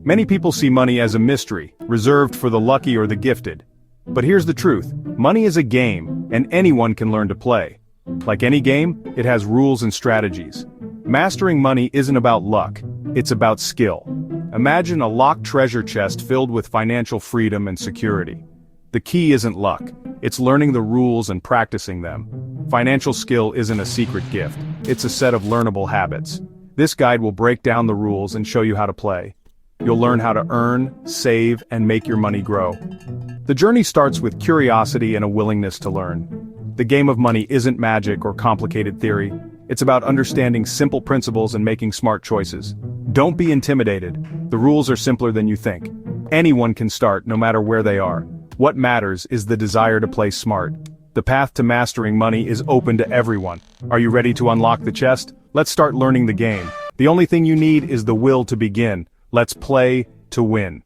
Many people see money as a mystery, reserved for the lucky or the gifted. But here's the truth, money is a game, and anyone can learn to play. Like any game, it has rules and strategies. Mastering money isn't about luck, it's about skill. Imagine a locked treasure chest filled with financial freedom and security. The key isn't luck, it's learning the rules and practicing them. Financial skill isn't a secret gift, it's a set of learnable habits. This guide will break down the rules and show you how to play. You'll learn how to earn, save, and make your money grow. The journey starts with curiosity and a willingness to learn. The game of money isn't magic or complicated theory. It's about understanding simple principles and making smart choices. Don't be intimidated. The rules are simpler than you think. Anyone can start, no matter where they are. What matters is the desire to play smart. The path to mastering money is open to everyone. Are you ready to unlock the chest? Let's start learning the game. The only thing you need is the will to begin. Let's play to win.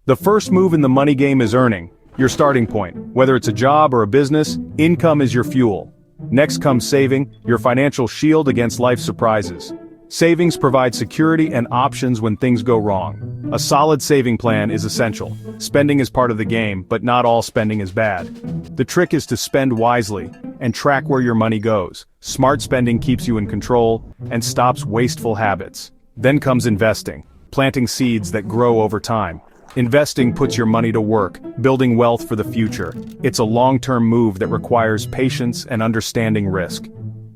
The first move in the money game is earning, your starting point. Whether it's a job or a business, income is your fuel. Next comes saving, your financial shield against life's surprises. Savings provide security and options when things go wrong. A solid saving plan is essential. Spending is part of the game, but not all spending is bad. The trick is to spend wisely and track where your money goes. Smart spending keeps you in control and stops wasteful habits. Then comes investing, planting seeds that grow over time. Investing puts your money to work, building wealth for the future. It's a long-term move that requires patience and understanding risk.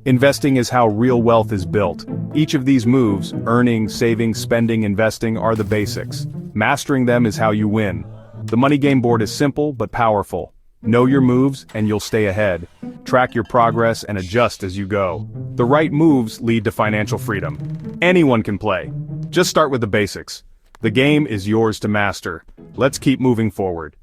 Investing is how real wealth is built. Each of these moves, earning, saving, spending, investing, are the basics. Mastering them is how you win. The money game board is simple but powerful. Know your moves and you'll stay ahead. Track your progress and adjust as you go. The right moves lead to financial freedom. Anyone can play. Just start with the basics. The game is yours to master. Let's keep moving forward.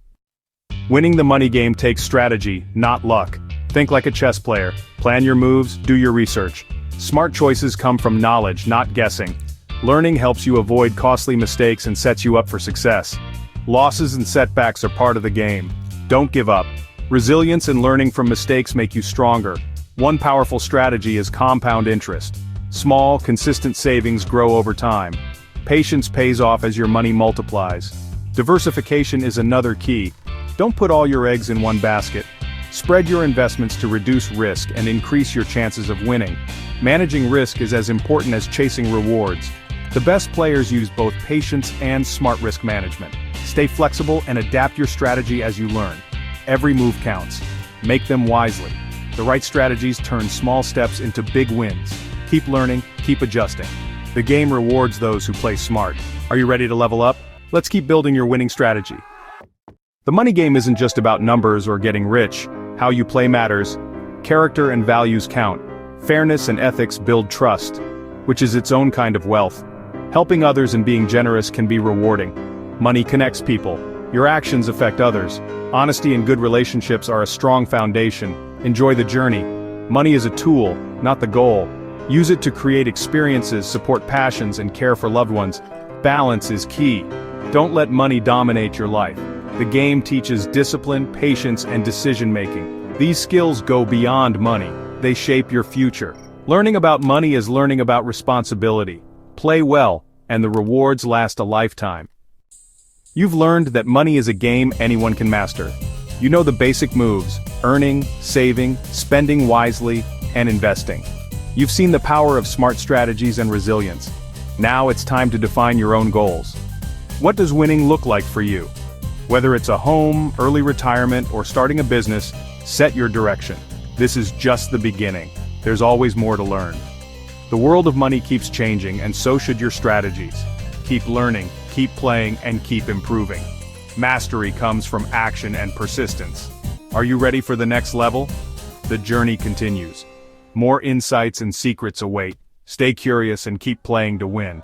Winning the money game takes strategy, not luck. Think like a chess player. Plan your moves, do your research. Smart choices come from knowledge, not guessing. Learning helps you avoid costly mistakes and sets you up for success. Losses and setbacks are part of the game. Don't give up. Resilience and learning from mistakes make you stronger. One powerful strategy is compound interest. Small, consistent savings grow over time. Patience pays off as your money multiplies. Diversification is another key. Don't put all your eggs in one basket. Spread your investments to reduce risk and increase your chances of winning. Managing risk is as important as chasing rewards. The best players use both patience and smart risk management. Stay flexible and adapt your strategy as you learn. Every move counts. Make them wisely. The right strategies turn small steps into big wins. Keep learning, keep adjusting. The game rewards those who play smart. Are you ready to level up? Let's keep building your winning strategy. The money game isn't just about numbers or getting rich. How you play matters. Character and values count. Fairness and ethics build trust, which is its own kind of wealth. Helping others and being generous can be rewarding. Money connects people. Your actions affect others. Honesty and good relationships are a strong foundation. Enjoy the journey. Money is a tool, not the goal. Use it to create experiences, support passions, and care for loved ones. Balance is key. Don't let money dominate your life. The game teaches discipline, patience, and decision-making. These skills go beyond money. They shape your future. Learning about money is learning about responsibility. Play well, and the rewards last a lifetime. You've learned that money is a game anyone can master. You know the basic moves: earning, saving, spending wisely, and investing. You've seen the power of smart strategies and resilience. Now it's time to define your own goals. What does winning look like for you? Whether it's a home, early retirement, or starting a business, set your direction. This is just the beginning. There's always more to learn. The world of money keeps changing, and so should your strategies. Keep learning, keep playing, and keep improving. Mastery comes from action and persistence. Are you ready for the next level? The journey continues. More insights and secrets await. Stay curious and keep playing to win.